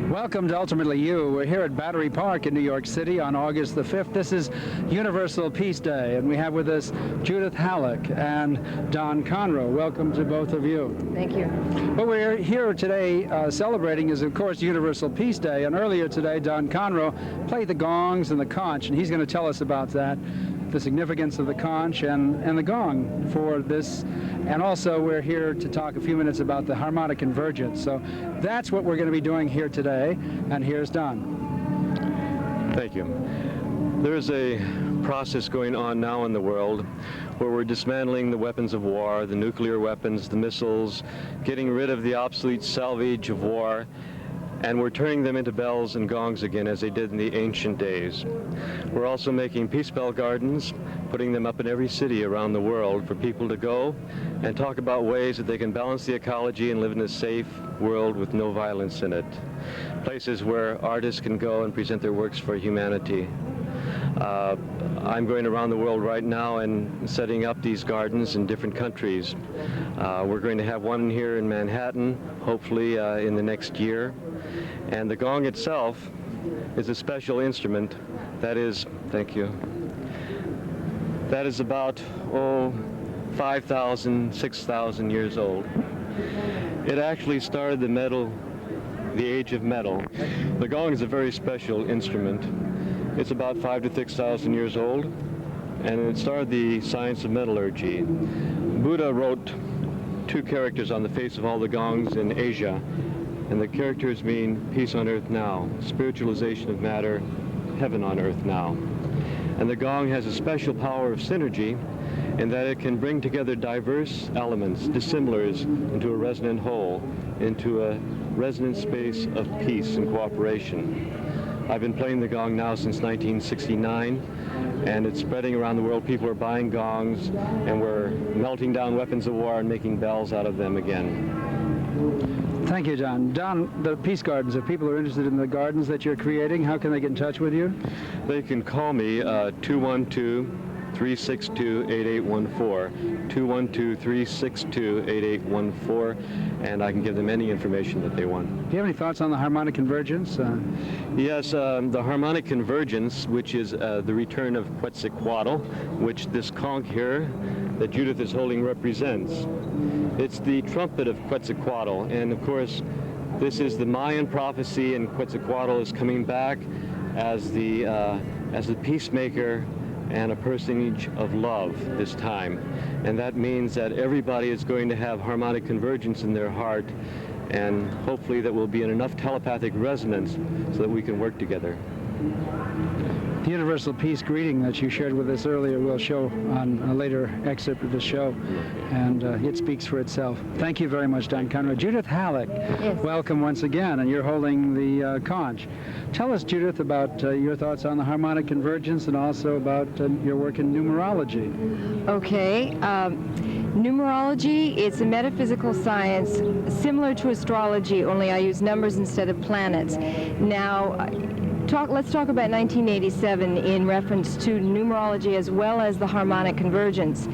Welcome to Ultimately You. We're here at Battery Park in New York City on August the 5th. This is Universal Peace Day, and we have with us Judith Halleck and Don Conreaux. Welcome to both of you. Thank you. What we're here today celebrating is, of course, Universal Peace Day, and earlier today, Don Conreaux played the gongs and the conch, and he's going to tell us about that, the significance of the conch and the gong for this. And also, we're here to talk a few minutes about the harmonic convergence. So that's what we're going to be doing here today. And here's Don. Thank you. There's a process going on now in the world where we're dismantling the weapons of war, the nuclear weapons, the missiles, getting rid of the obsolete salvage of war, and we're turning them into bells and gongs again as they did in the ancient days. We're also making peace bell gardens, putting them up in every city around the world for people to go and talk about ways that they can balance the ecology and live in a safe world with no violence in it. Places where artists can go and present their works for humanity. I'm going around the world right now and setting up these gardens in different countries. We're going to have one here in Manhattan, hopefully in the next year. And the gong itself is a special instrument that is, thank you, that is about, 5,000, 6,000 years old. It actually started the age of metal. The gong is a very special instrument. It's about 5,000 to 6,000 years old, and it started the science of metallurgy. Buddha wrote 2 characters on the face of all the gongs in Asia, and the characters mean peace on earth now, spiritualization of matter, heaven on earth now. And the gong has a special power of synergy in that it can bring together diverse elements, dissimilars, into a resonant whole, into a resonant space of peace and cooperation. I've been playing the gong now since 1969, and it's spreading around the world. People are buying gongs, and we're melting down weapons of war and making bells out of them again. Thank you, Don. Don, the peace gardens, if people are interested in the gardens that you're creating, how can they get in touch with you? They can call me 212-362-8814, 212-362-8814, and I can give them any information that they want. Do you have any thoughts on the harmonic convergence? Yes, the harmonic convergence, which is the return of Quetzalcoatl, which this conch here that Judith is holding represents. It's the trumpet of Quetzalcoatl, and of course, this is the Mayan prophecy, and Quetzalcoatl is coming back as the peacemaker and a personage of love this time. And that means that everybody is going to have harmonic convergence in their heart, and hopefully that will be in enough telepathic resonance so that we can work together. The Universal Peace greeting that you shared with us earlier will show on a later excerpt of the show, and it speaks for itself. Thank you very much, Don Conreaux. Judith Halleck, yes. Welcome once again, and you're holding the conch. Tell us, Judith, about your thoughts on the harmonic convergence and also about your work in numerology. Okay. Numerology is a metaphysical science similar to astrology, only I use numbers instead of planets. Now, let's talk about 1987 in reference to numerology as well as the harmonic convergence.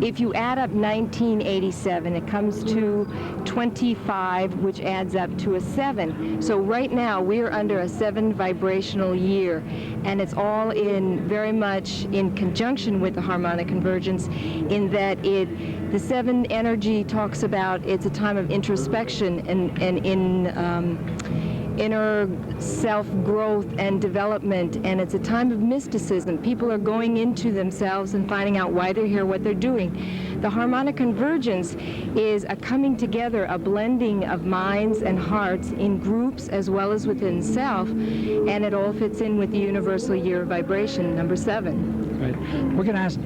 If you add up 1987, it comes to 25, which adds up to a 7. So right now, we're under a 7 vibrational year, and it's all very much in conjunction with the harmonic convergence in that the 7 energy talks about it's a time of introspection and inner self-growth and development, and it's a time of mysticism. People are going into themselves and finding out why they're here, what they're doing. The harmonic convergence is a coming together, a blending of minds and hearts in groups as well as within self, and it all fits in with the universal year of vibration, number 7. Right. We're going to ask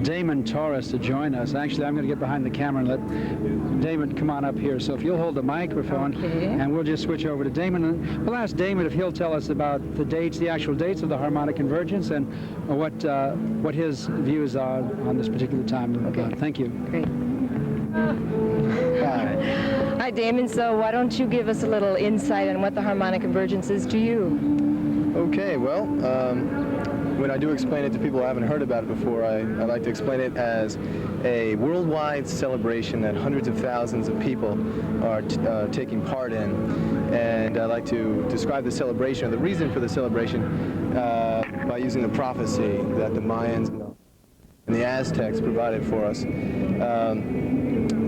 Damon Torres to join us. Actually, I'm going to get behind the camera and let Damon come on up here. So if you'll hold the microphone, okay, and we'll just switch over to Damon. And we'll ask Damon if he'll tell us about the dates, the actual dates of the harmonic convergence, and what his views are on this particular time. Okay. Thank you. Great. Hi, Damon. So why don't you give us a little insight on what the harmonic convergence is to you? Okay, well, when I do explain it to people who haven't heard about it before, I like to explain it as a worldwide celebration that hundreds of thousands of people are taking part in. And I like to describe the celebration, or the reason for the celebration, by using the prophecy that the Mayans and the Aztecs provided for us.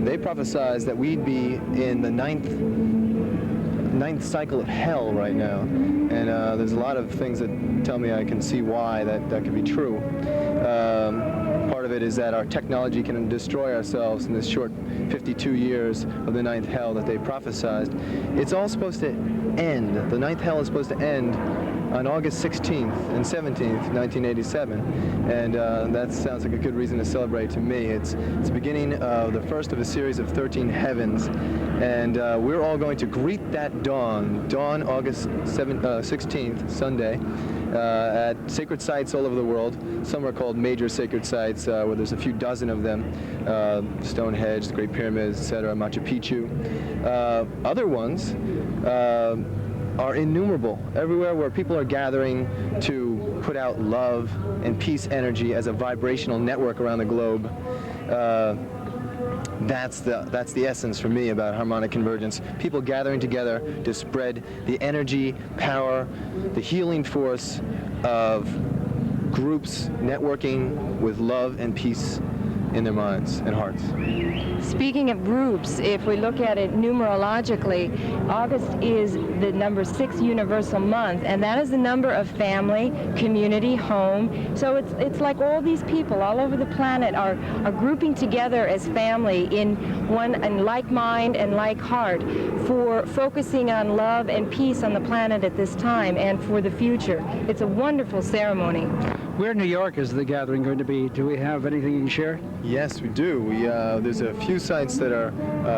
They prophesied that we'd be in the ninth cycle of hell right now, and there's a lot of things that tell me I can see why that could be true. Part of it is that our technology can destroy ourselves in this short 52 years of the ninth hell that they prophesied. It's all supposed to end. The ninth hell is supposed to end on August 16th and 17th, 1987, and that sounds like a good reason to celebrate to me. It's the beginning of the first of a series of 13 heavens, and we're all going to greet that dawn August 16th, Sunday, at sacred sites all over the world. Some are called major sacred sites, where there's a few dozen of them, Stonehenge, the Great Pyramids, etc., Machu Picchu. Other ones are innumerable, everywhere where people are gathering to put out love and peace energy as a vibrational network around the globe. That's the essence for me about harmonic convergence. People gathering together to spread the energy, power, the healing force of groups networking with love and peace in their minds and hearts. Speaking of groups, if we look at it numerologically, August is the number 6 universal month, and that is the number of family, community, home. So it's like all these people all over the planet are grouping together as family in one and like mind and like heart for focusing on love and peace on the planet at this time and for the future. It's a wonderful ceremony. Where in New York is the gathering going to be? Do we have anything you can share? Yes, we do. There's a few sites that are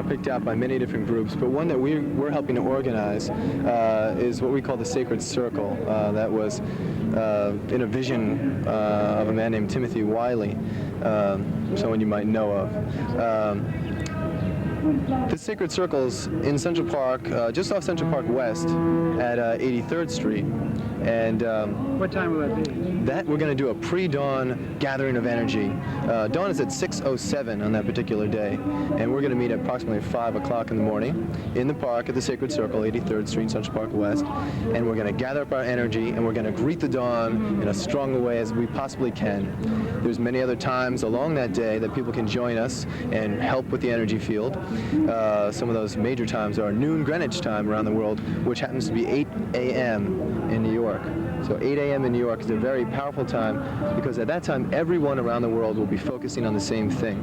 picked out by many different groups, but one that we're helping to organize is what we call the Sacred Circle. That was in a vision of a man named Timothy Wiley, someone you might know of. The Sacred Circle's in Central Park, just off Central Park West at 83rd Street. And what time will that be? That we're going to do a pre-dawn gathering of energy. Dawn is at 6:07 on that particular day, and we're going to meet at approximately 5 o'clock in the morning in the park at the Sacred Circle, 83rd Street, Central Park West, and we're going to gather up our energy, and we're going to greet the dawn in as strong a way as we possibly can. There's many other times along that day that people can join us and help with the energy field. Some of those major times are noon Greenwich time around the world, which happens to be 8 a.m. in New York. So 8 a.m. in New York is a very powerful time because at that time everyone around the world will be focusing on the same thing.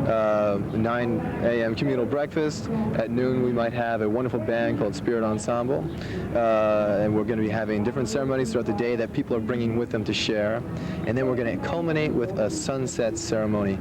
9 a.m. communal breakfast. At noon we might have a wonderful band called Spirit Ensemble, and we're going to be having different ceremonies throughout the day that people are bringing with them to share. And then we're going to culminate with a sunset ceremony,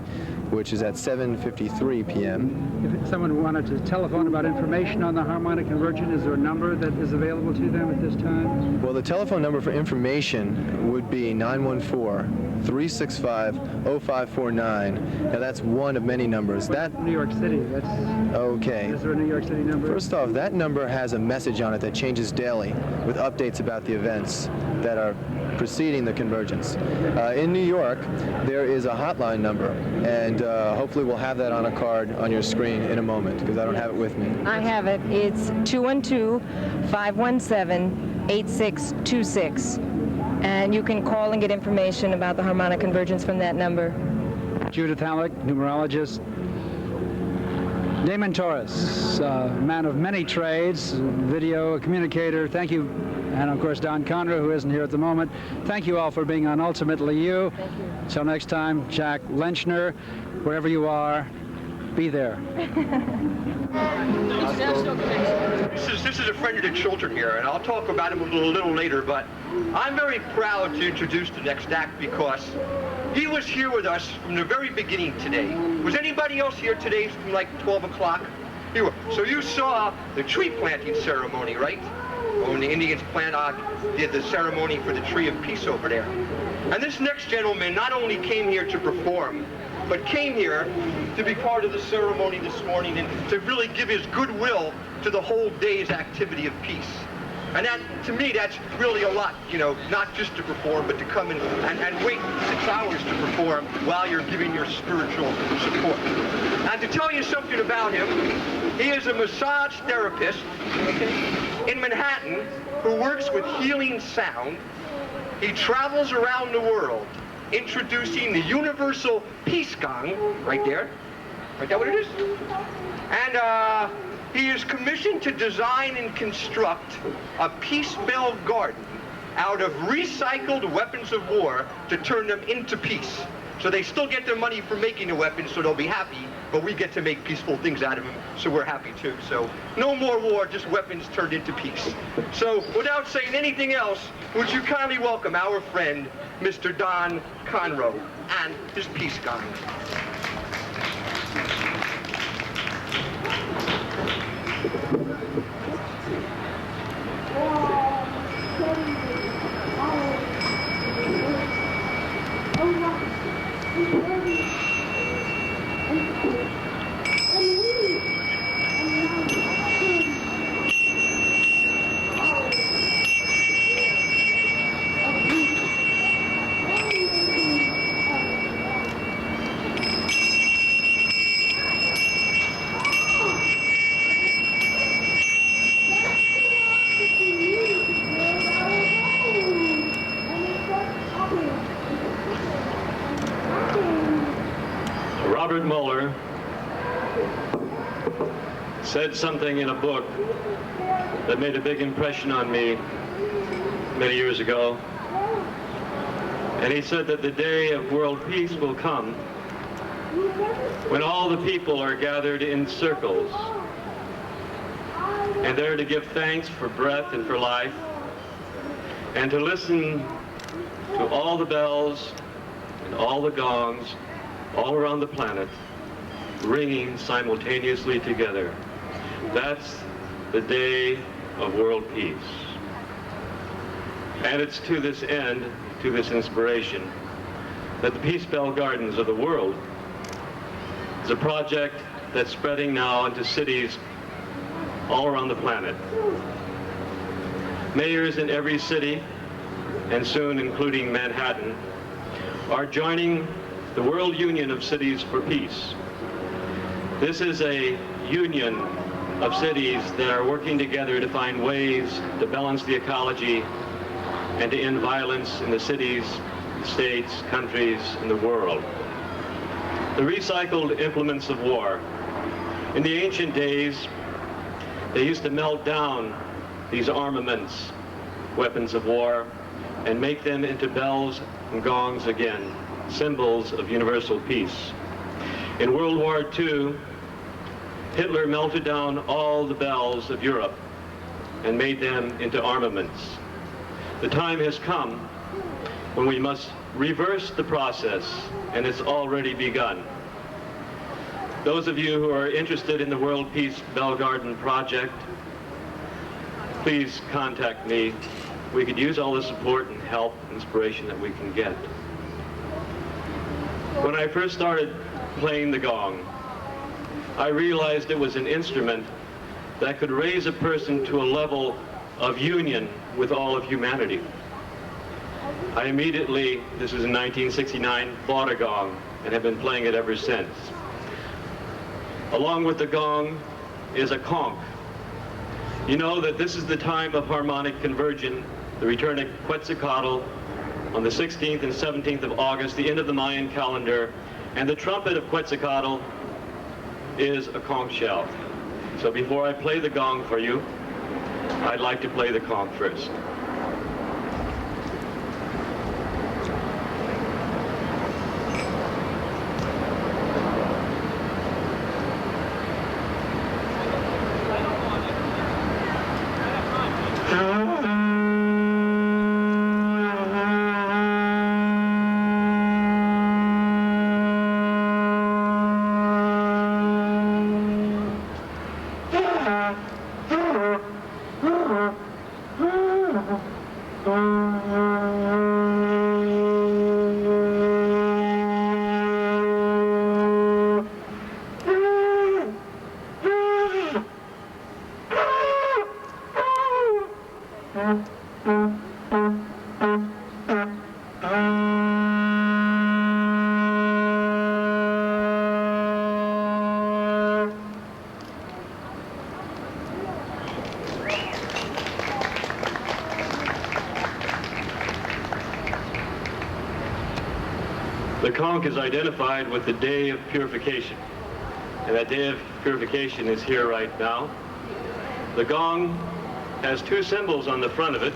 which is at 7:53 p.m. If someone wanted to telephone about information on the Harmonic Convergence, is there a number that is available to them at this time? Well, the telephone number for information would be 914-365-0549. Now, that's one of many numbers. That New York City. That's okay. Is there a New York City number? First off, that number has a message on it that changes daily with updates about the events that are preceding the convergence. In New York, there is a hotline number, and hopefully we'll have that on a card on your screen in a moment, because I don't have it with me. I have it. It's 212-517-8626. And you can call and get information about the Harmonic Convergence from that number. Judith Halleck, numerologist. Damon Torres, man of many trades, video, communicator. Thank you. And of course, Don Conreaux, who isn't here at the moment. Thank you all for being on Ultimately You. Till next time, Jack Lenchiner, wherever you are, be there. This is a friend of the children here, and I'll talk about him a little later, but I'm very proud to introduce the next act because he was here with us from the very beginning today. Was anybody else here today from like 12 o'clock? You were. So you saw the tree planting ceremony, right? When the Indians did the ceremony for the Tree of Peace over there. And this next gentleman not only came here to perform, but came here to be part of the ceremony this morning and to really give his goodwill to the whole day's activity of peace. And that, to me, that's really a lot, you know, not just to perform, but to come in and wait 6 hours to perform while you're giving your spiritual support. And to tell you something about him, he is a massage therapist in Manhattan who works with healing sound. He travels around the world introducing the universal peace gong, right there. Right there what it is? And he is commissioned to design and construct a peace bell garden out of recycled weapons of war to turn them into peace. So they still get their money for making the weapons, so they'll be happy, but we get to make peaceful things out of them, so we're happy too. So no more war, just weapons turned into peace. So without saying anything else, would you kindly welcome our friend, Mr. Don Conreaux, and his peace gong. Said something in a book that made a big impression on me many years ago. And he said that the day of world peace will come when all the people are gathered in circles and they're to give thanks for breath and for life and to listen to all the bells and all the gongs all around the planet ringing simultaneously together. That's the day of world peace. And it's to this end, to this inspiration, that the Peace Bell Gardens of the world is a project that's spreading now into cities all around the planet. Mayors in every city, and soon including Manhattan, are joining the World Union of Cities for Peace. This is a union of cities that are working together to find ways to balance the ecology and to end violence in the cities, states, countries, and the world. The recycled implements of war. In the ancient days, they used to melt down these armaments, weapons of war, and make them into bells and gongs again, symbols of universal peace. In World War II, Hitler melted down all the bells of Europe and made them into armaments. The time has come when we must reverse the process, and it's already begun. Those of you who are interested in the World Peace Bell Garden Project, please contact me. We could use all the support and help, inspiration that we can get. When I first started playing the gong, I realized it was an instrument that could raise a person to a level of union with all of humanity. I immediately, this was in 1969, bought a gong and have been playing it ever since. Along with the gong is a conch. You know that this is the time of harmonic convergence, the return of Quetzalcoatl on the 16th and 17th of August, the end of the Mayan calendar, and the trumpet of Quetzalcoatl is a conch shell. So before I play the gong for you, I'd like to play the conch first. The conch is identified with the day of purification, and that day of purification is here right now. The gong has two symbols on the front of it,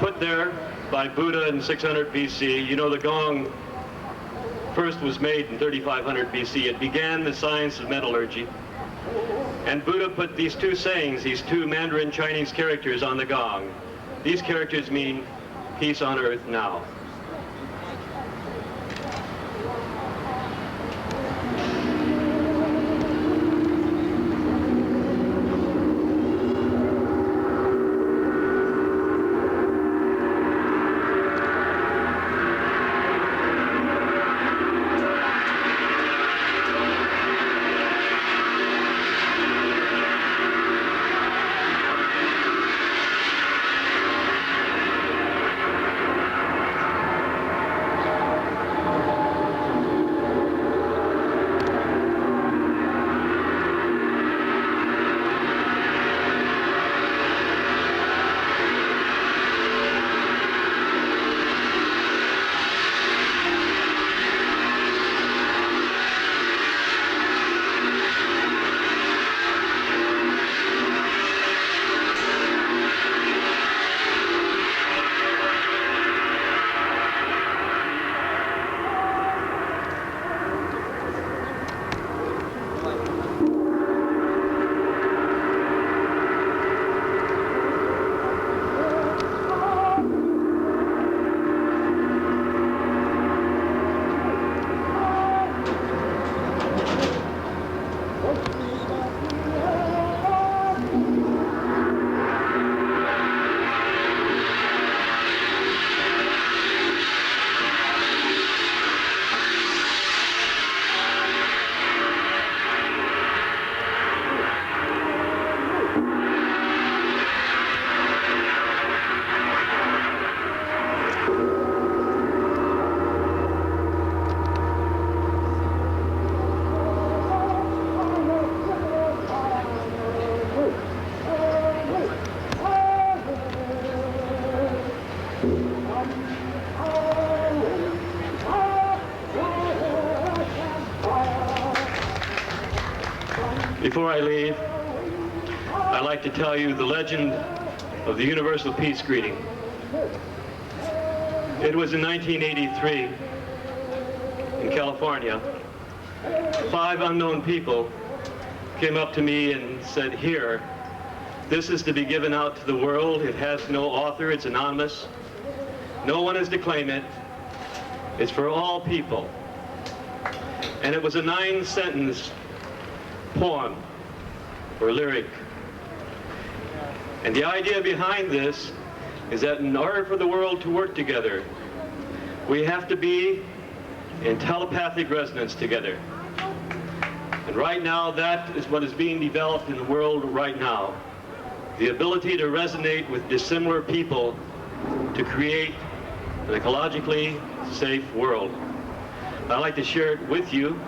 put there by Buddha in 600 BC. You know, the gong first was made in 3500 BC. It began the science of metallurgy. And Buddha put these two sayings, these two Mandarin Chinese characters on the gong. These characters mean peace on earth now. Before I leave, I'd like to tell you the legend of the Universal Peace Greeting. It was in 1983 in California. 5 unknown people came up to me and said, "Here, this is to be given out to the world. It has no author, it's anonymous. No one is to claim it. It's for all people." And it was a 9-sentence poem or lyric. And the idea behind this is that in order for the world to work together, we have to be in telepathic resonance together. And right now, that is what is being developed in the world right now. The ability to resonate with dissimilar people to create an ecologically safe world. I'd like to share it with you,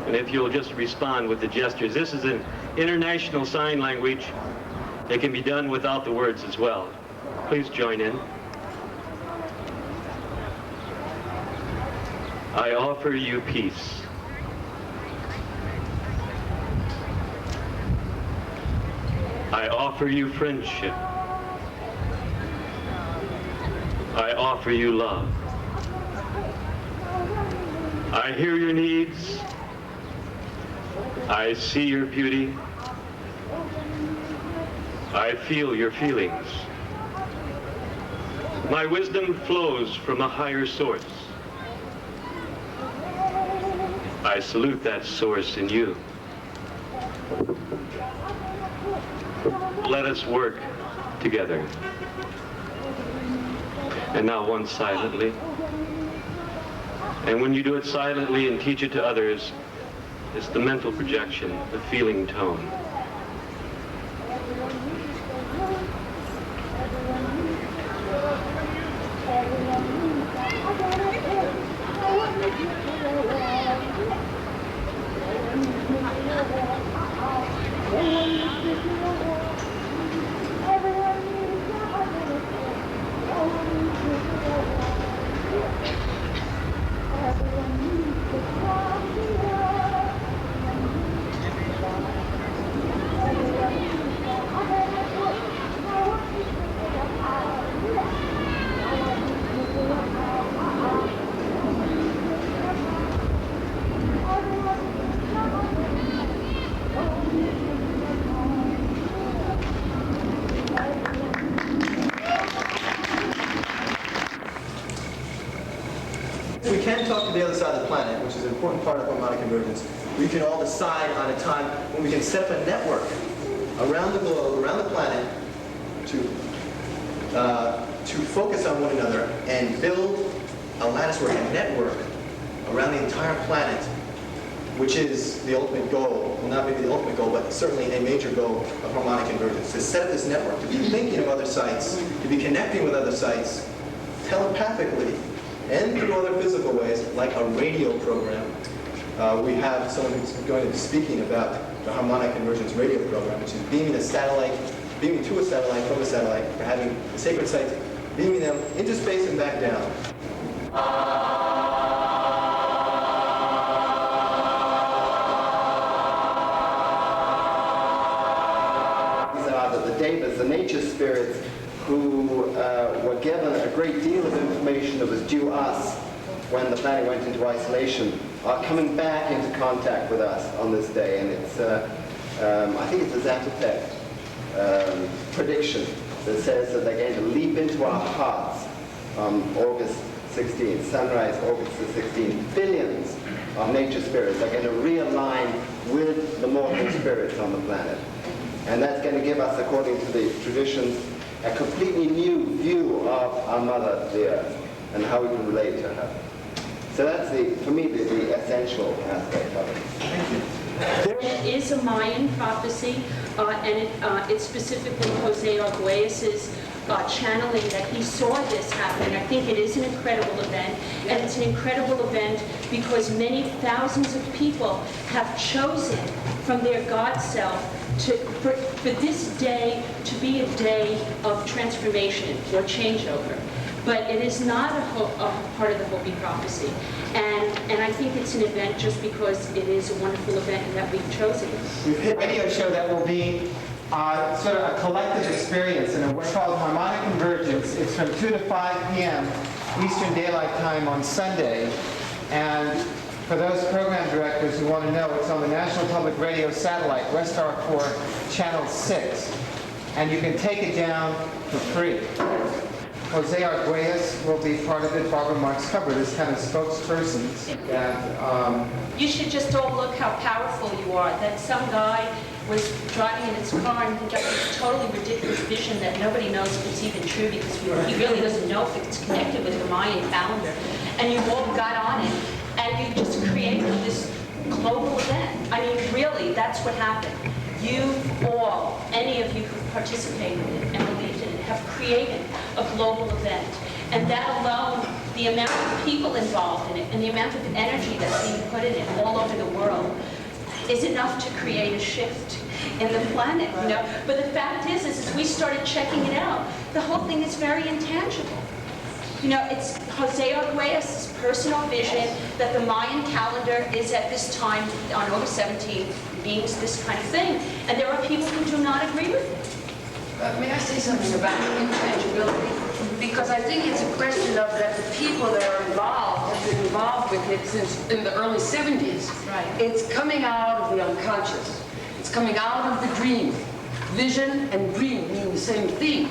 and if you'll just respond with the gestures. This is an international sign language. It can be done without the words as well. Please join in. I offer you peace. I offer you friendship. I offer you love. I hear your needs. I see your beauty. I feel your feelings. My wisdom flows from a higher source. I salute that source in you. Let us work together. And now one silently. And when you do it silently and teach it to others, it's the mental projection, the feeling tone. talk to the other side of the planet, which is an important part of harmonic convergence, we can all decide on a time when we can set up a network around the globe, around the planet, to focus on one another and build a latticework, a network around the entire planet, which is the ultimate goal. Well, not maybe the ultimate goal, but certainly a major goal of harmonic convergence. To set up this network, to be thinking of other sites, to be connecting with other sites telepathically and through other physical ways, like a radio program. We have someone who's going to be speaking about the Harmonic Convergence radio program, which is beaming to a satellite from a satellite, for having the sacred sites, beaming them into space and back down. These are the devas, the nature spirits, who were given a great deal of information that was due us when the planet went into isolation, are coming back into contact with us on this day. And it's, I think it's a Zapotec prediction that says that they're going to leap into our hearts on August 16th, sunrise August the 16th. Billions of nature spirits are going to realign with the mortal spirits on the planet. And that's going to give us, according to the traditions, a completely new view of our mother, the Earth, and how we can relate to her. So that's, for me, the essential aspect of it. Thank you. It is a Mayan prophecy, and it's specifically Jose Arguelles's channeling that he saw this happening. I think it is an incredible event, and it's an incredible event because many thousands of people have chosen from their God self for this day to be a day of transformation or changeover. But it is not a part of the Hopi prophecy. And I think it's an event just because it is a wonderful event and that we've chosen it. We've hit a radio show that will be sort of a collective experience, and it's called Harmonic Convergence. It's from 2 to 5 p.m. Eastern Daylight Time on Sunday. And for those program directors who want to know, it's on the National Public Radio satellite, West R4, Channel 6. And you can take it down for free. Jose Arguelles will be part of it. Barbara Marx Hubbard is kind of spokespersons. You should just all look how powerful you are. That some guy was driving in his car and he got this totally ridiculous vision that nobody knows if it's even true because he really doesn't know if it's connected with the Mayan calendar. And you all got on it and you just created this global event. I mean, really, that's what happened. You all, any of you who participated in it and believed in it, have created a global event. And that alone, the amount of people involved in it and the amount of energy that's being put in it all over the world is enough to create a shift in the planet, you know. But the fact is as we started checking it out, the whole thing is very intangible. You know, it's Jose Arguelles' personal vision that the Mayan calendar is at this time, on August 17th, means this kind of thing. And there are people who do not agree with it. May I say something about intangibility? Because I think it's a question of that the people that are involved have been involved with it since in the early 70s. Right. It's coming out of the unconscious. It's coming out of the dream. Vision and dream mean the same thing.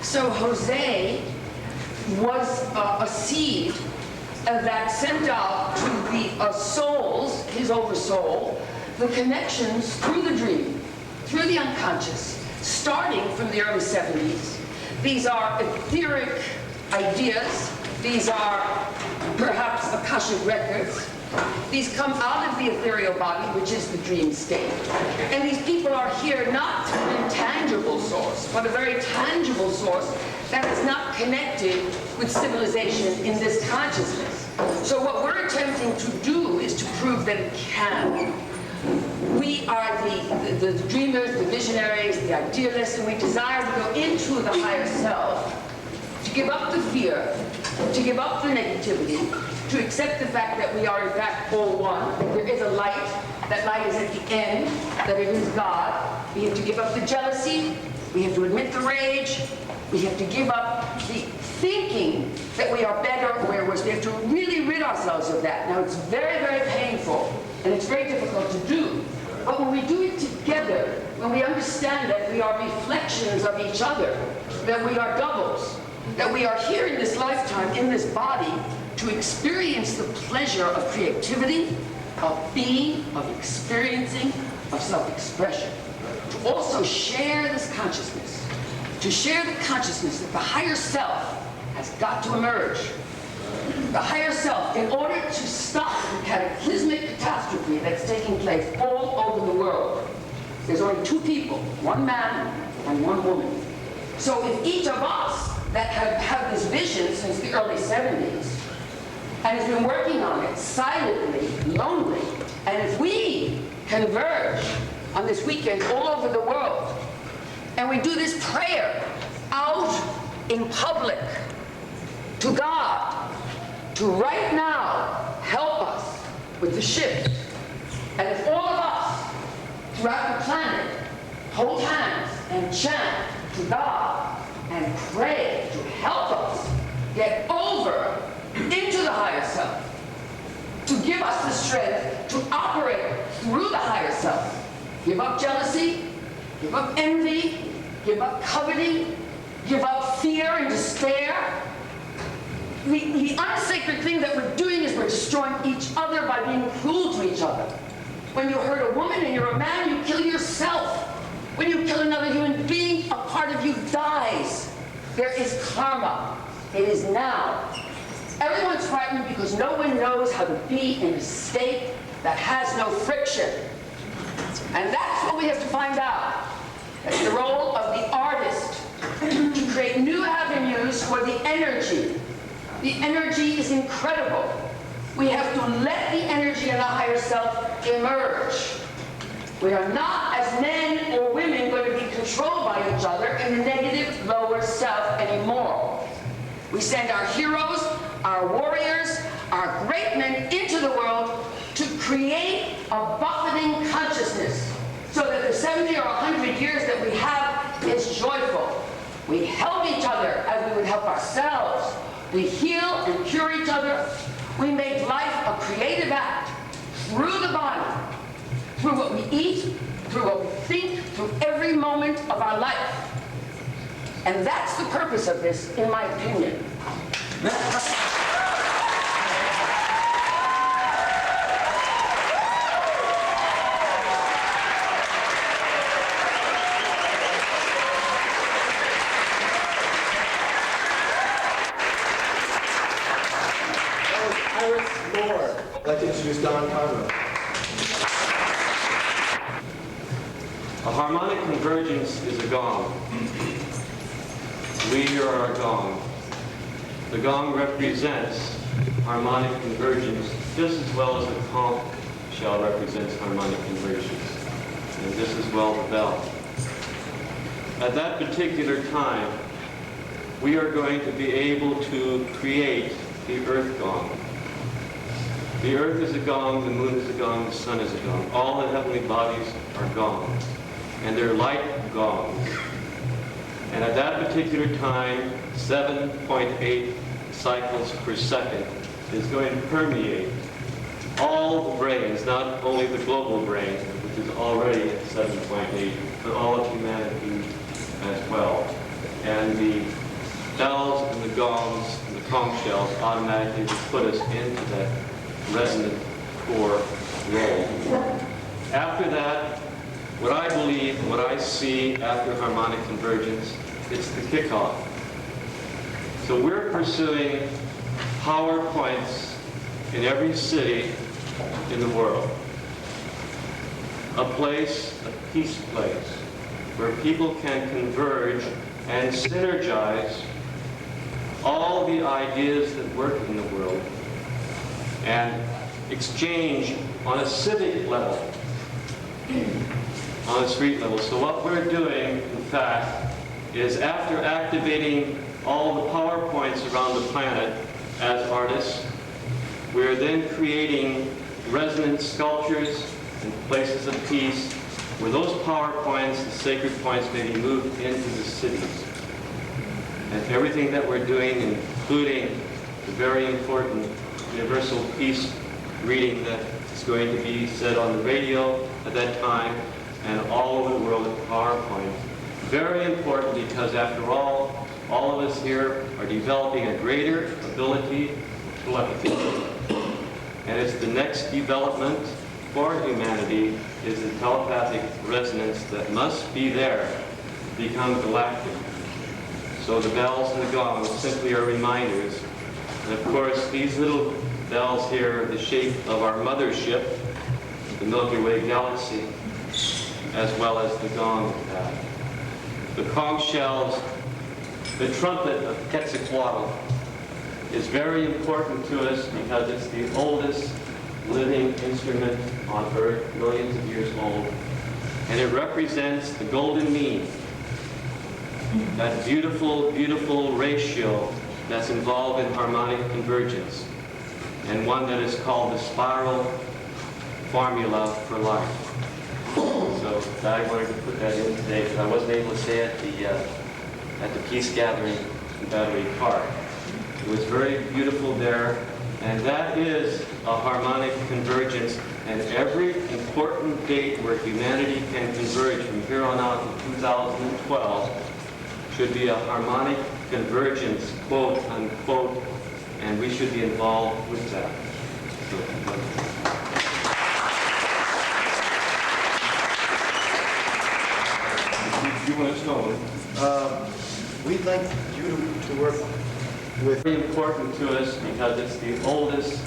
So Jose was a seed that sent out to the souls, his oversoul, the connections through the dream, through the unconscious, starting from the early 70s. These are etheric ideas. These are perhaps Akashic records. These come out of the ethereal body, which is the dream state. And these people are here not through an intangible source, but a very tangible source that is not connected with civilization in this consciousness. So what we're attempting to do is to prove that it can. We are the dreamers, the visionaries, the idealists, and we desire to go into the higher self, to give up the fear, to give up the negativity, to accept the fact that we are in fact all one, that there is a light, that light is at the end, that it is God. We have to give up the jealousy, we have to admit the rage, we have to give up the thinking that we are better or worse. We have to really rid ourselves of that. Now it's very, very painful, and it's very difficult to do. But when we do it together, when we understand that we are reflections of each other, that we are doubles, that we are here in this lifetime, in this body, to experience the pleasure of creativity, of being, of experiencing, of self-expression. To also share this consciousness, to share the consciousness that the higher self has got to emerge. The higher self, in order to stop the cataclysmic catastrophe that's taking place all over the world. There's only two people, one man and one woman. So if each of us that have had this vision since the early 70s and has been working on it silently, lonely, and if we converge on this weekend all over the world, and we do this prayer out in public to God, to right now help us with the shift. And if all of us throughout the planet hold hands and chant to God and pray to help us get over into the higher self, to give us the strength to operate through the higher self. Give up jealousy, give up envy, give up coveting, give up fear and despair. The unsacred thing that we're doing is we're destroying each other by being cruel to each other. When you hurt a woman and you're a man, you kill yourself. When you kill another human being, a part of you dies. There is karma. It is now. Everyone's frightened because no one knows how to be in a state that has no friction. And that's what we have to find out. That's the role of the artist, to create new avenues for the energy. The energy is incredible. We have to let the energy in the higher self emerge. We are not, as men or women, going to be controlled by each other in the negative lower self anymore. We send our heroes, our warriors, our great men into the world to create a buffeting consciousness so that the 70 or 100 years that we have is joyful. We help each other as we would help ourselves. We heal and cure each other. We make life a creative act through the body, through what we eat, through what we think, through every moment of our life. And that's the purpose of this, in my opinion. I'd like to introduce Don Conreaux. A harmonic convergence is a gong. We are a gong. The gong represents harmonic convergence just as well as the conch shell represents harmonic convergence, and just as well the bell. At that particular time, we are going to be able to create the earth gong. The earth is a gong, the moon is a gong, the sun is a gong. All the heavenly bodies are gongs, and they're light gongs. And at that particular time, 7.8 cycles per second is going to permeate all the brains, not only the global brain, which is already at 7.8, but all of humanity as well. And the bells and the gongs and the conch shells automatically put us into that resonant core role. After that, what I believe, what I see after harmonic convergence, it's the kickoff. So we're pursuing power points in every city in the world. A place, a peace place, where people can converge and synergize all the ideas that work in the world and exchange on a civic level, on a street level. So what we're doing, in fact, is after activating all the power points around the planet as artists, we're then creating resonant sculptures and places of peace where those power points, the sacred points, may be moved into the cities. And everything that we're doing, including the very important universal peace reading that is going to be said on the radio at that time and all over the world at PowerPoint. Very important because after all of us here are developing a greater ability telepathy. And it's the next development for humanity is the telepathic resonance that must be there to become galactic. So the bells and the gongs simply are reminders. And of course, these little bells here are the shape of our mothership, the Milky Way galaxy, as well as the gong of that. The conch shells, the trumpet of Quetzalcoatl is very important to us because it's the oldest living instrument on Earth, millions of years old. And it represents the golden mean, that beautiful, beautiful ratio that's involved in harmonic convergence, and one that is called the spiral formula for life. So I wanted to put that in today because I wasn't able to say it at the peace gathering in Battery Park. It was very beautiful there, and that is a harmonic convergence, and every important date where humanity can converge from here on out to 2012 should be a harmonic convergence, quote unquote, and we should be involved with that. You want to know, we'd like you to work with... Very important to us because it's the oldest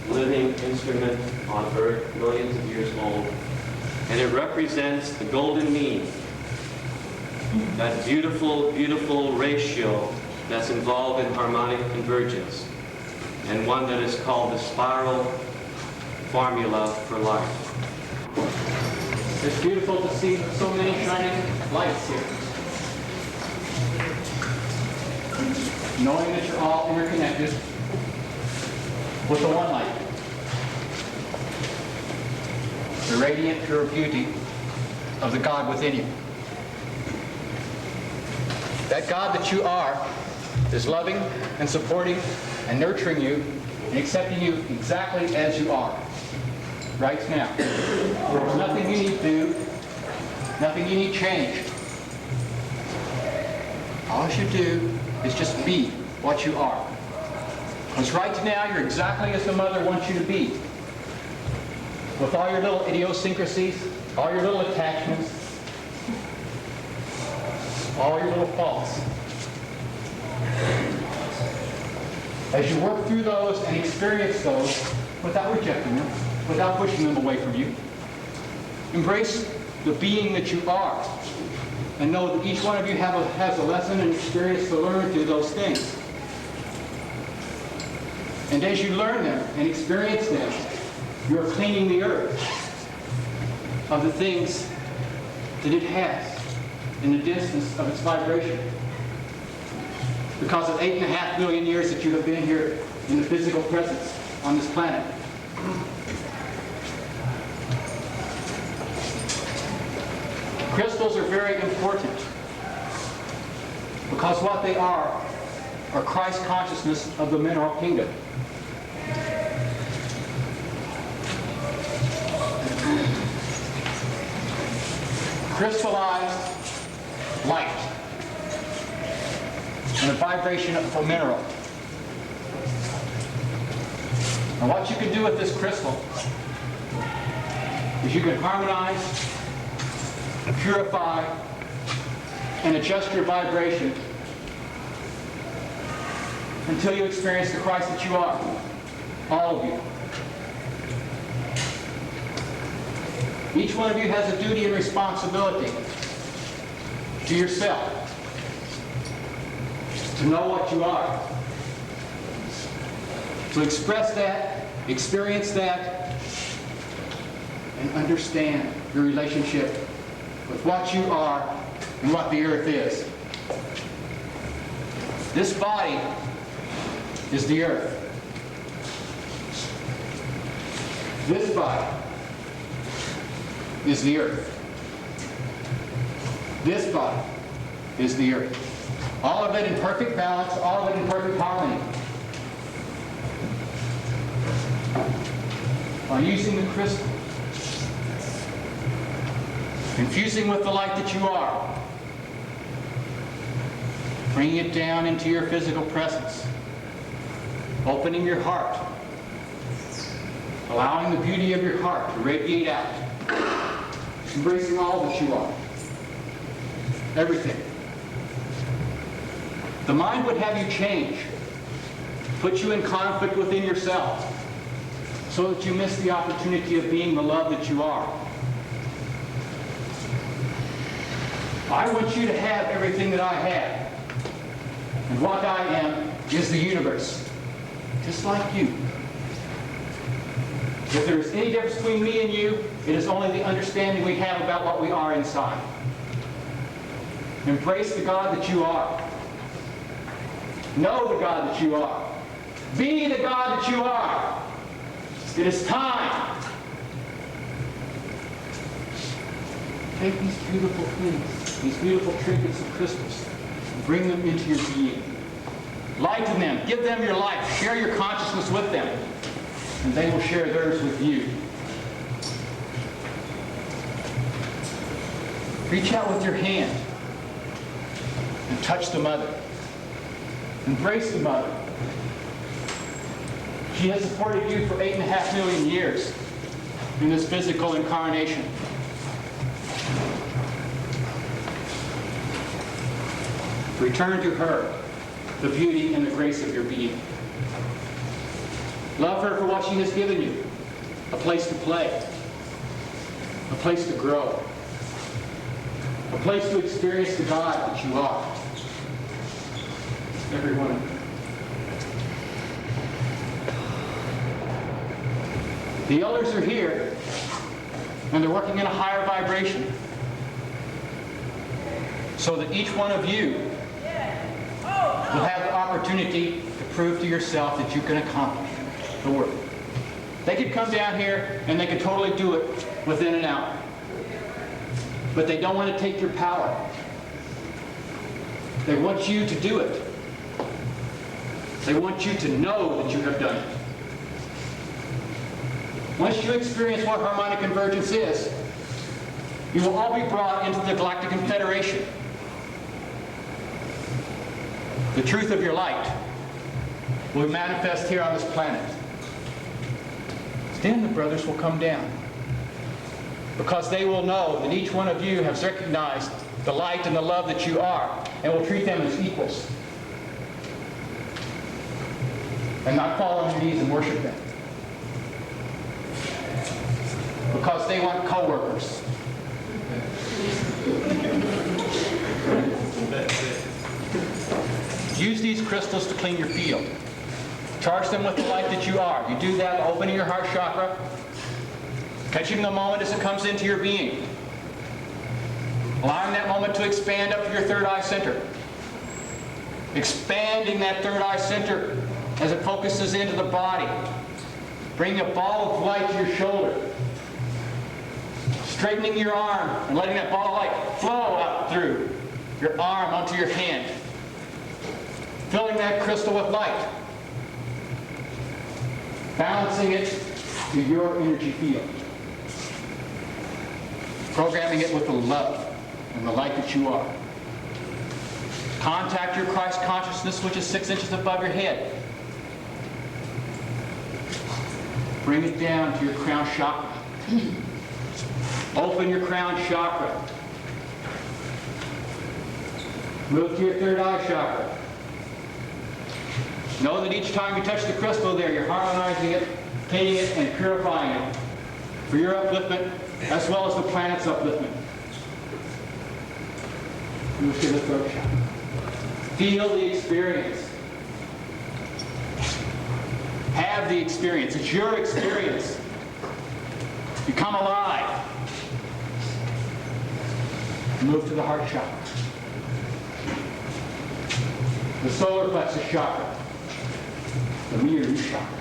living instrument on Earth, millions of years old, and it represents the golden mean, that beautiful, beautiful ratio that's involved in harmonic convergence, and one that is called the spiral formula for life. It's beautiful to see so many shining lights here. Knowing that you're all interconnected with the one light. The radiant pure beauty of the God within you. That God that you are is loving and supporting and nurturing you and accepting you exactly as you are. Right now. There's nothing you need to do, nothing you need changed. All you do is just be what you are. Because right now you're exactly as the mother wants you to be. With all your little idiosyncrasies, all your little attachments, all your little faults. As you work through those and experience those without rejecting them, without pushing them away from you. Embrace the being that you are, and know that each one of you has a lesson and experience to learn through those things. And as you learn them and experience them, you're cleaning the earth of the things that it has in the distance of its vibration. Because of 8.5 billion years that you have been here in the physical presence on this planet. Crystals are very important because what they are Christ consciousness of the mineral kingdom. Crystallized light and the vibration of a mineral. And what you can do with this crystal is you can harmonize, purify, and adjust your vibration until you experience the Christ that you are, all of you. Each one of you has a duty and responsibility to yourself to know what you are, to express that, experience that, and understand your relationship with what you are and what the earth is. This body is the earth. This body is the earth. This body is the earth. All of it in perfect balance, all of it in perfect harmony. By using the crystal, infusing with the light that you are, bringing it down into your physical presence, Opening your heart. Allowing the beauty of your heart to radiate out. Embracing all that you are. Everything. The mind would have you change. Put you in conflict within yourself so that you miss the opportunity of being the love that you are. I want you to have everything that I have. And what I am is the universe. Just like you. If there is any difference between me and you, it is only the understanding we have about what we are inside. Embrace the God that you are. Know the God that you are. Be the God that you are. It is time. Take these beautiful things, these beautiful trinkets of crystals, and bring them into your being. Lighten them. Give them your life. Share your consciousness with them. And they will share theirs with you. Reach out with your hand and touch the mother. Embrace the mother. She has supported you for 8.5 million years in this physical incarnation. Return to her the beauty and the grace of your being. Love her for what she has given you. A place to play. A place to grow. A place to experience the God that you are. Every one of you. The elders are here, and they're working in a higher vibration, so that each one of you will have the opportunity to prove to yourself that you can accomplish the work. They could come down here and they could totally do it within an hour. But they don't want to take your power. They want you to do it. They want you to know that you have done it. Once you experience what harmonic convergence is, you will all be brought into the Galactic Confederation. The truth of your light will manifest here on this planet. Then the brothers will come down, because they will know that each one of you has recognized the light and the love that you are, and will treat them as equals, and not fall on your knees and worship them, because they want co-workers. Use these crystals to clean your field. Charge them with the light that you are. You do that by opening your heart chakra, catching the moment as it comes into your being, allowing that moment to expand up to your third eye center, expanding that third eye center as it focuses into the body. Bring a ball of light to your shoulder, straightening your arm and letting that ball of light flow out through your arm onto your hand, filling that crystal with light, balancing it to your energy field, programming it with the love and the light that you are. Contact your Christ consciousness, which is 6 inches above your head. Bring it down to your crown chakra. Open your crown chakra. Move to your third eye chakra. Know that each time you touch the crystal there, you're harmonizing it, cleaning it, and purifying it for your upliftment, as well as the planet's upliftment. Move to the throat chakra. Feel the experience. Have the experience. It's your experience. Become alive. Move to the heart chakra. The solar plexus chakra. The Miru chakra.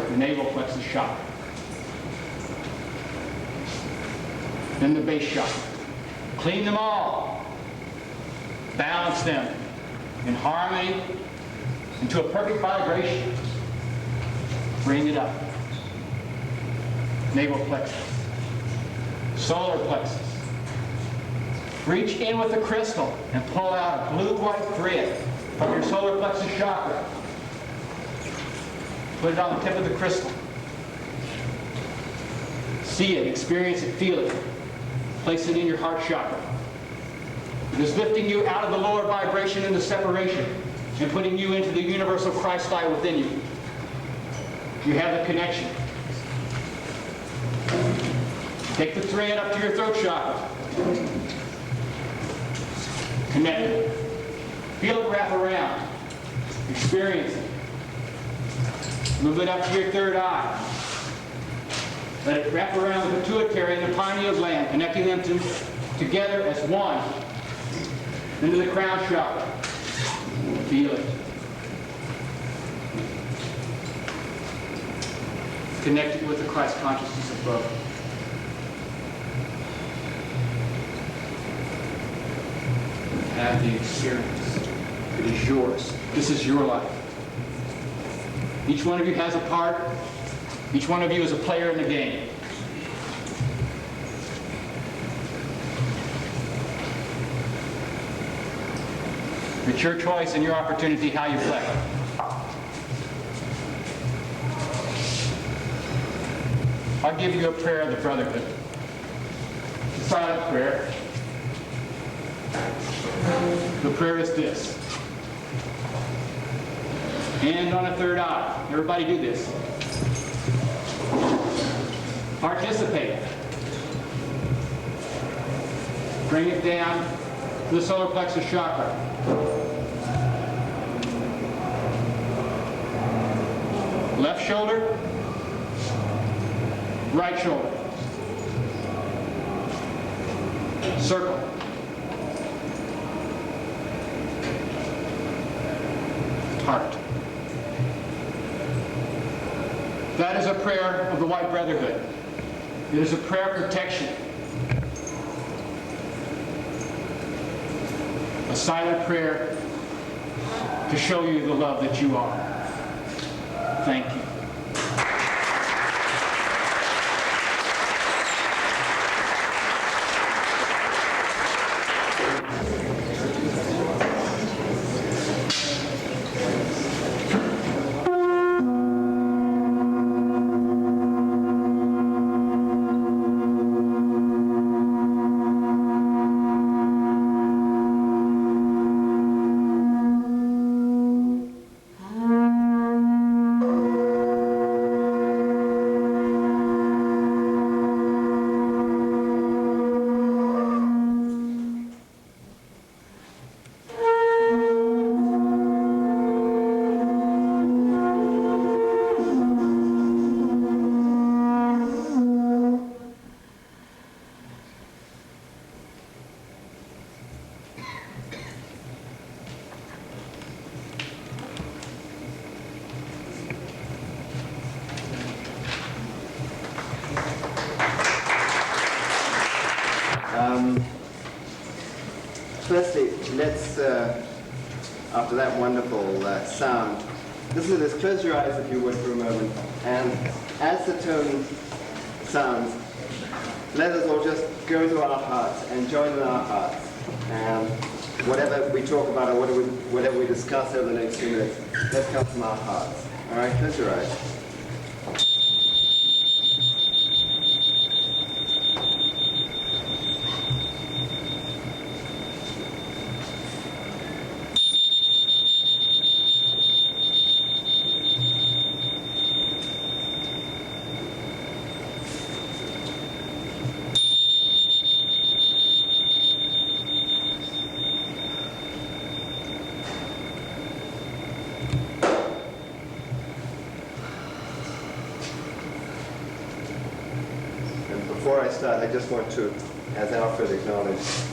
The navel plexus chakra. Then the base chakra. Clean them all. Balance them in harmony into a perfect vibration. Bring it up. Navel plexus. Solar plexus. Reach in with the crystal and pull out a blue-white thread from your solar plexus chakra. Put it on the tip of the crystal. See it, experience it, feel it. Place it in your heart chakra. It is lifting you out of the lower vibration into separation and putting you into the universal Christ light within you. You have the connection. Take the thread up to your throat chakra. Connect it. Feel it wrap around. Experience it. Move it up to your third eye. Let it wrap around the pituitary and the pineal gland, connecting them together as one into the crown chakra. Feel it. Connect it with the Christ consciousness above. Have the experience. It is yours. This is your life. Each one of you has a part. Each one of you is a player in the game. It's your choice and your opportunity how you play. I'll give you a prayer of the brotherhood. It's a silent prayer. The prayer is this. Hand on a third eye. Everybody do this. Participate. Bring it down to the solar plexus chakra. Left shoulder, right shoulder. Circle. Heart. That is a prayer of the White Brotherhood. It is a prayer of protection. A silent prayer to show you the love that you are. Thank you. Firstly, let's, after that wonderful sound, listen to this. Close your eyes, if you would, for a moment. And as the tone sounds, let us all just go to our hearts and join in our hearts. And whatever we talk about or whatever we discuss over the next few minutes, let's come from our hearts. All right, close your eyes. Before I start, I just want to, as Alfred acknowledged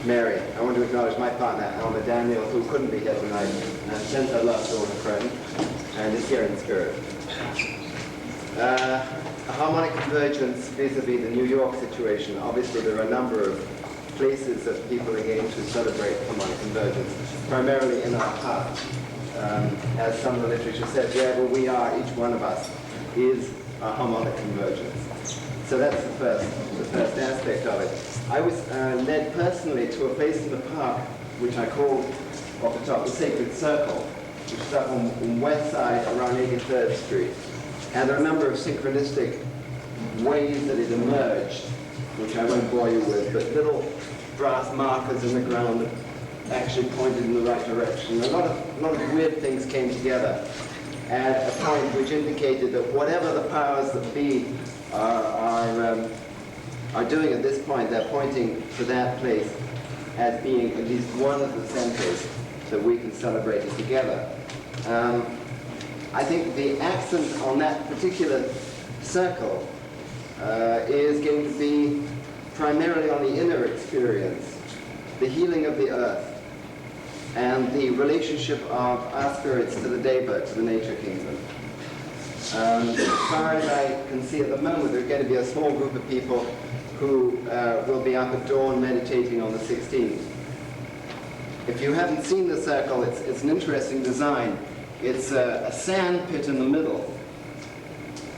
Mary, I want to acknowledge my partner, Alma Daniel, who couldn't be here tonight, and sends her love to all her friends, and is here in spirit. A harmonic convergence vis-a-vis the New York situation. Obviously, there are a number of places that people are going to celebrate harmonic convergence, primarily in our heart. As some of the literature says, wherever we are, each one of us is a harmonic convergence. So that's the first aspect of it. I was led personally to a place in the park which I call off the top the Sacred Circle, which is up on west side around 83rd Street. And there are a number of synchronistic ways that it emerged, which I won't bore you with, but little brass markers in the ground that actually pointed in the right direction. A lot of weird things came together at a point which indicated that whatever the powers that be are doing at this point, they're pointing to that place as being at least one of the centers that we can celebrate it together. I think the accent on that particular circle is going to be primarily on the inner experience, the healing of the earth, and the relationship of our spirits to the daybird, to the nature kingdom. As far as I can see at the moment, there's going to be a small group of people who will be up at dawn meditating on the 16th. If you haven't seen the circle, it's an interesting design. It's a sand pit in the middle.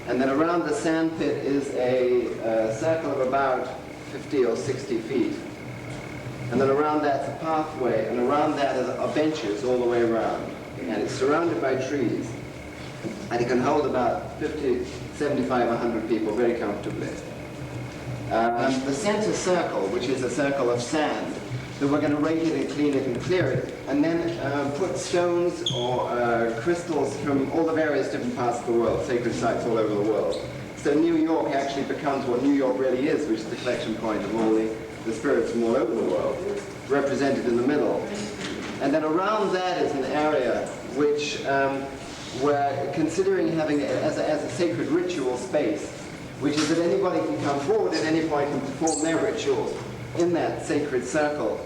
And then around the sand pit is a circle of about 50 or 60 feet. And then around that's a pathway, and around that are benches all the way around. And it's surrounded by trees. And it can hold about 50, 75, 100 people very comfortably. The center circle, which is a circle of sand, that we're going to rake it and clean it and clear it, and then put stones or crystals from all the various different parts of the world, sacred sites all over the world. So New York actually becomes what New York really is, which is the collection point of all the spirits from all over the world, represented in the middle. And then around that is an area which we're considering having as a sacred ritual space, which is that anybody can come forward at any point and perform their rituals in that sacred circle.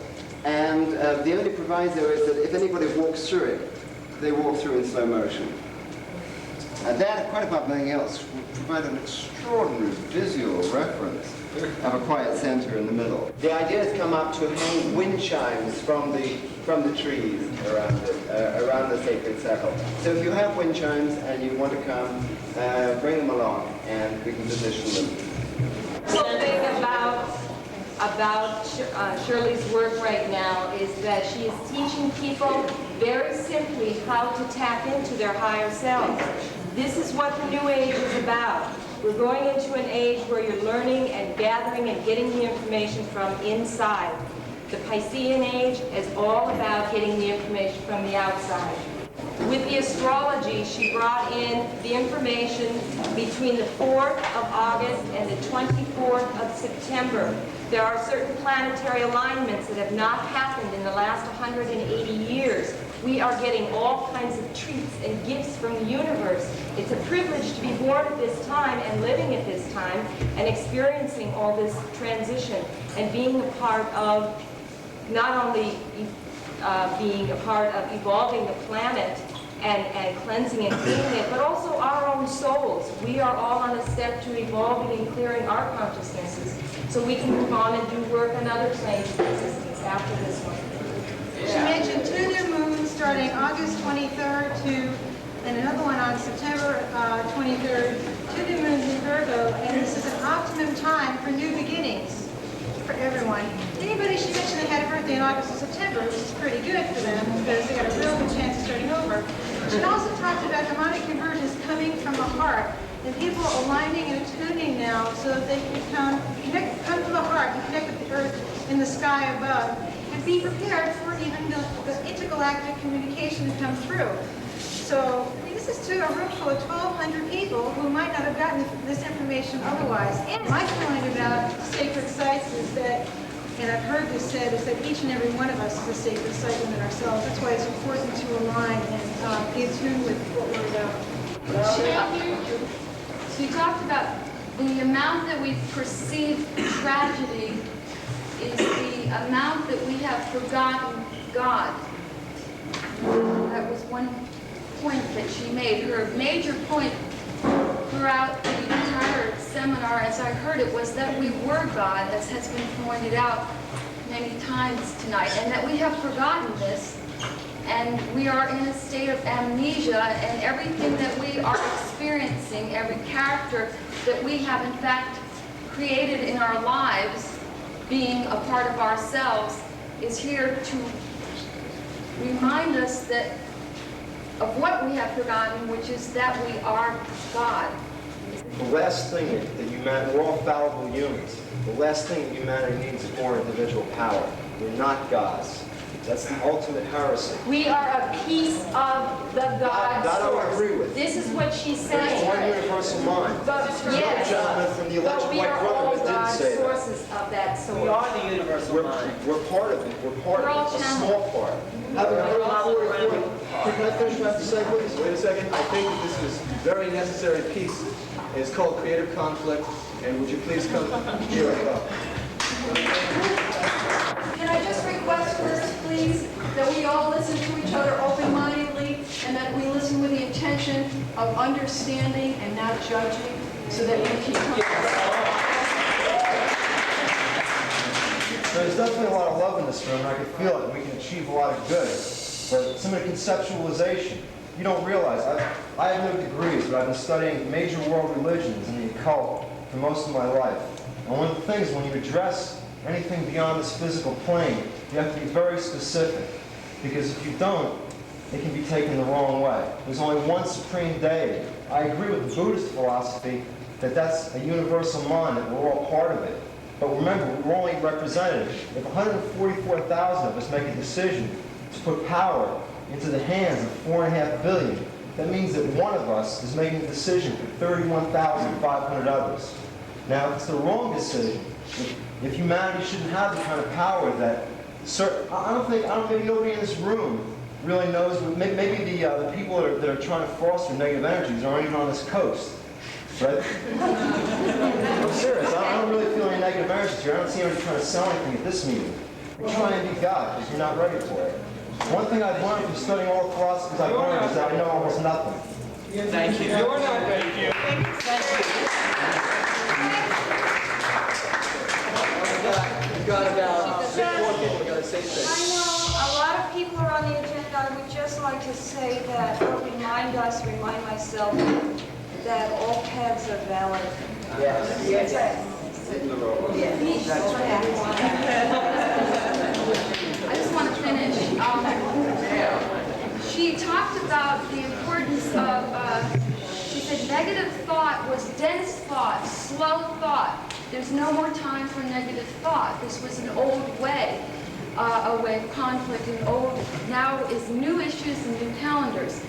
And the only proviso is that if anybody walks through it, they walk through in slow motion. And that, quite above anything else, will provide an extraordinary visual reference of a quiet center in the middle. The idea has come up to hang wind chimes from the trees around it, around the sacred circle. So if you have wind chimes and you want to come, bring them along and we can position them. Something about Shirley's work right now is that she is teaching people very simply how to tap into their higher selves. This is what the New Age is about. We're going into an age where you're learning and gathering and getting the information from inside. The Piscean age is all about getting the information from the outside. With the astrology, she brought in the information between the 4th of August and the 24th of September. There are certain planetary alignments that have not happened in the last 180 years. We are getting all kinds of treats and gifts from the universe. It's a privilege to be born at this time and living at this time and experiencing all this transition and being a part of not only being a part of evolving the planet and cleansing and cleaning it, but also our own souls. We are all on a step to evolving and clearing our consciousnesses so we can move on and do work on other planes of existence after this one. She mentioned 2 new moons starting August 23rd and another one on September 23rd. 2 new moons in Virgo, and this is an optimum time for new beginnings for everyone. Anybody, she mentioned they had a birthday in August and September, which is pretty good for them because they got a real good chance of starting over. She also talked about harmonic convergence coming from the heart, and people aligning and attuning now so that they can come to the heart and connect with the earth in the sky above, and be prepared for even the intergalactic communication to come through. So this is to a room full of 1,200 people who might not have gotten this information otherwise. And my point about sacred sites is that, and I've heard this said, is that each and every one of us is a sacred site within ourselves. That's why it's important to align and be attuned with what we're about. She talked about the amount that we perceive tragedy is the amount that we have forgotten God. That was one point that she made. Her major point throughout the entire seminar, as I heard it, was that we were God, as has been pointed out many times tonight, and that we have forgotten this, and we are in a state of amnesia, and everything that we are experiencing, every character that we have in fact created in our lives, being a part of ourselves, is here to remind us that of what we have forgotten, which is that we are God. The last thing that humanity, we're all fallible humans. The last thing that humanity needs is more individual power. We're not gods. That's the ultimate heresy. We are a piece of the God That I source. agree with. This is what she's There's saying. one universal mind. But yes, Gentleman from the alleged but we White are all Brotherhood didn't God's say that. sources of that source. We are the universal mind. We're part of it. We're part We're all of it. It's a channels. small part. Can I finish what I have to say, please? Wait a second. I think that this is a very necessary piece. It's called creative conflict. And would you please come here as well? Can I just request first, please, that we all listen to each other open-mindedly and that we listen with the intention of understanding and not judging so that we keep There's definitely a lot of love in this room, and I can feel it. We can achieve a lot of good. But some of the conceptualization, you don't realize. I have no degrees, but I've been studying major world religions and the occult for most of my life. And one of the things, when you address anything beyond this physical plane, you have to be very specific. Because if you don't, it can be taken the wrong way. There's only one supreme deity. I agree with the Buddhist philosophy that that's a universal mind, that we're all part of it. But remember, we're only represented. If 144,000 of us make a decision to put power into the hands of 4.5 billion, that means that one of us is making a decision for 31,500 others. Now, if it's the wrong decision, if humanity shouldn't have the kind of power that maybe nobody in this room really knows. Maybe the people that are trying to foster negative energies aren't even on this coast. Right? I'm serious. I don't really feel any negative energies here. I don't see anybody trying to sell anything at this meeting. You're trying to be God because you're not ready for it. One thing I've learned from studying all the philosophies I've learned is that I know almost nothing. Thank you. You're not ready. Thank you. I know a lot of people are on the agenda. I would just like to say that, or remind myself that all paths are valid. Yes. Yes. I just want to finish. She talked about the importance of, she said negative thought was dense thought, slow thought. There's no more time for negative thought. This was an old way, a way of conflict, and old, now is new issues and new calendars.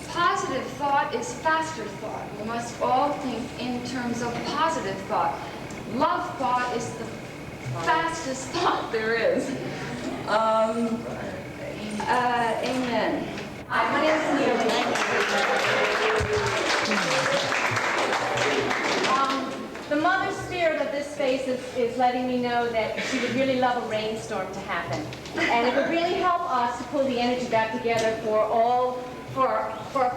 Positive thought is faster thought. We must all think in terms of positive thought. Love thought is the fastest thought there is. Amen. Hi, my name is The mother spirit of this space is letting me know that she would really love a rainstorm to happen. And it would really help us to pull the energy back together for our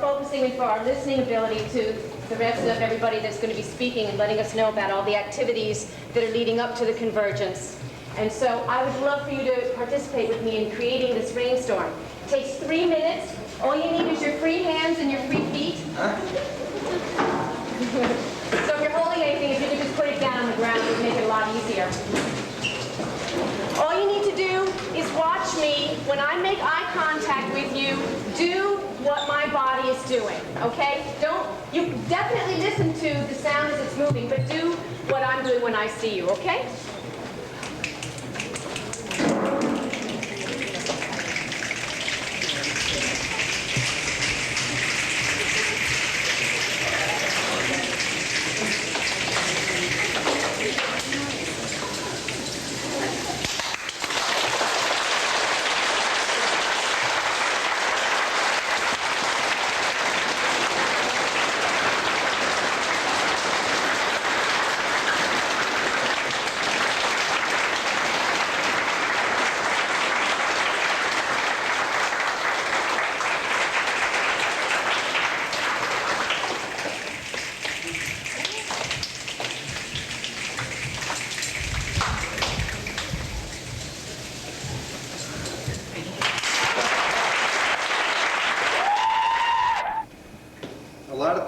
focusing and for our listening ability to the rest of everybody that's going to be speaking and letting us know about all the activities that are leading up to the convergence. And so I would love for you to participate with me in creating this rainstorm. It takes 3 minutes. All you need is your free hands and your free feet. So if you're holding anything, if you could just put it down on the ground, it would make it a lot easier. All you need to do is watch me. When I make eye contact with you, do what my body is doing, okay? You definitely listen to the sound as it's moving, but do what I'm doing when I see you, okay?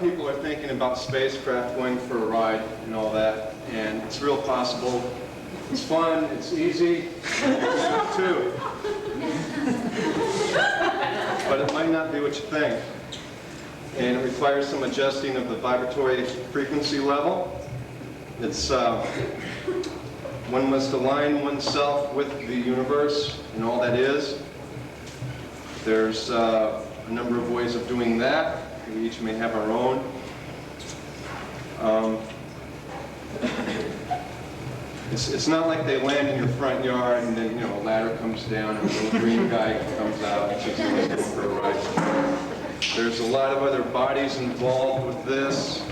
People are thinking about spacecraft going for a ride and all that, and it's real possible. It's fun, it's easy, too. but it might not be what you think. And it requires some adjusting of the vibratory frequency level. It's one must align oneself with the universe and all that is. There's a number of ways of doing that. We each may have our own. It's not like they land in your front yard and then, a ladder comes down and a little green guy comes out and takes you for a ride. There's a lot of other bodies involved with this,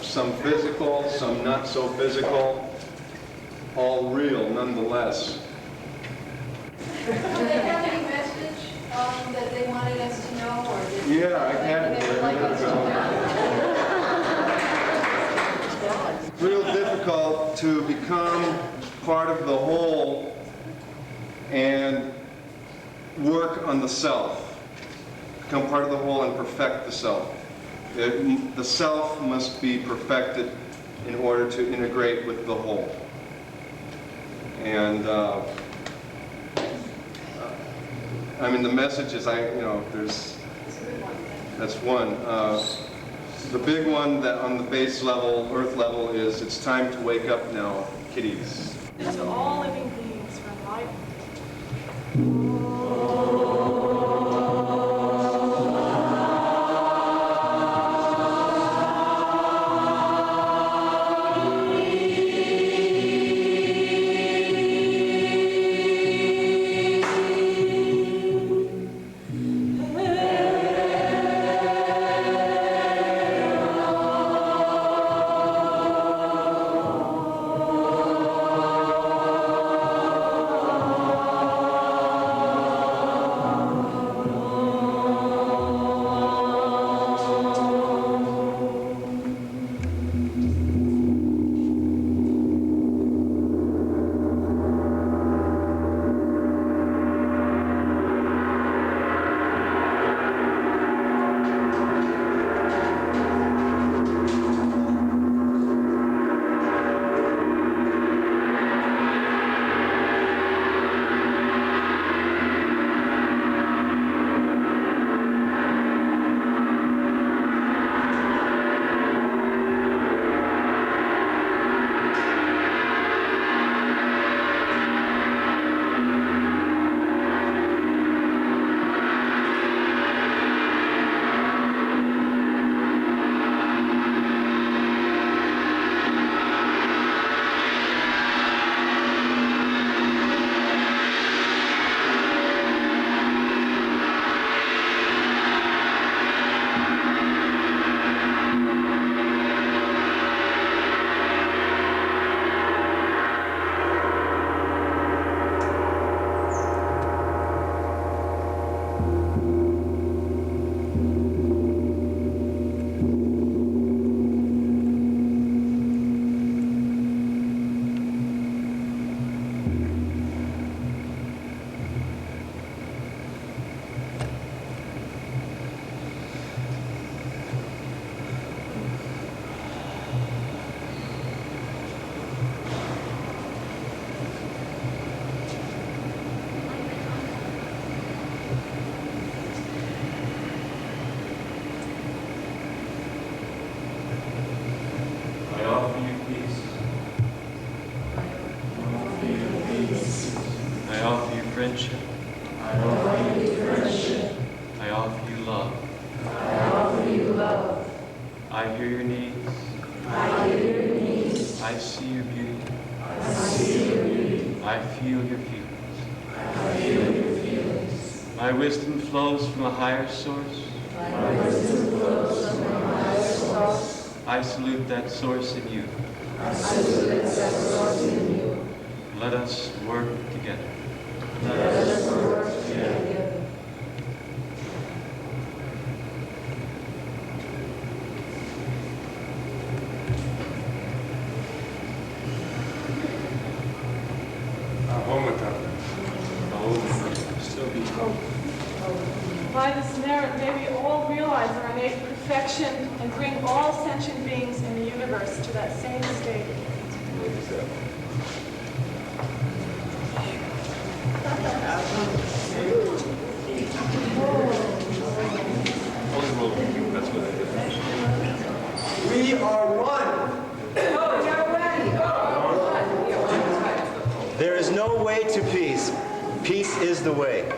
some physical, some not so physical, all real nonetheless. Do they have any message that they wanted us to know, or did Yeah, I had it. they would like us to know? It's real difficult to become part of the whole and work on the self. Become part of the whole and perfect the self. The self must be perfected in order to integrate with the whole. And I mean, the message is, that's one. The big one that on the base level, earth level, is it's time to wake up now, kiddies. To all living beings from life. friendship. I offer you friendship. I offer you love. I offer you love. I hear your needs. I hear your needs. I see your beauty. I see your beauty. I feel your feelings. I feel your feelings. My wisdom flows from a higher source. My wisdom flows from a higher source. I salute that source in you. I salute that source in you. Let us work together. Let us work together. By this merit, may we all realize our innate perfection and bring all sentient beings in the universe to that same state. We are one. There is no way to peace. Peace is the way.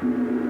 you.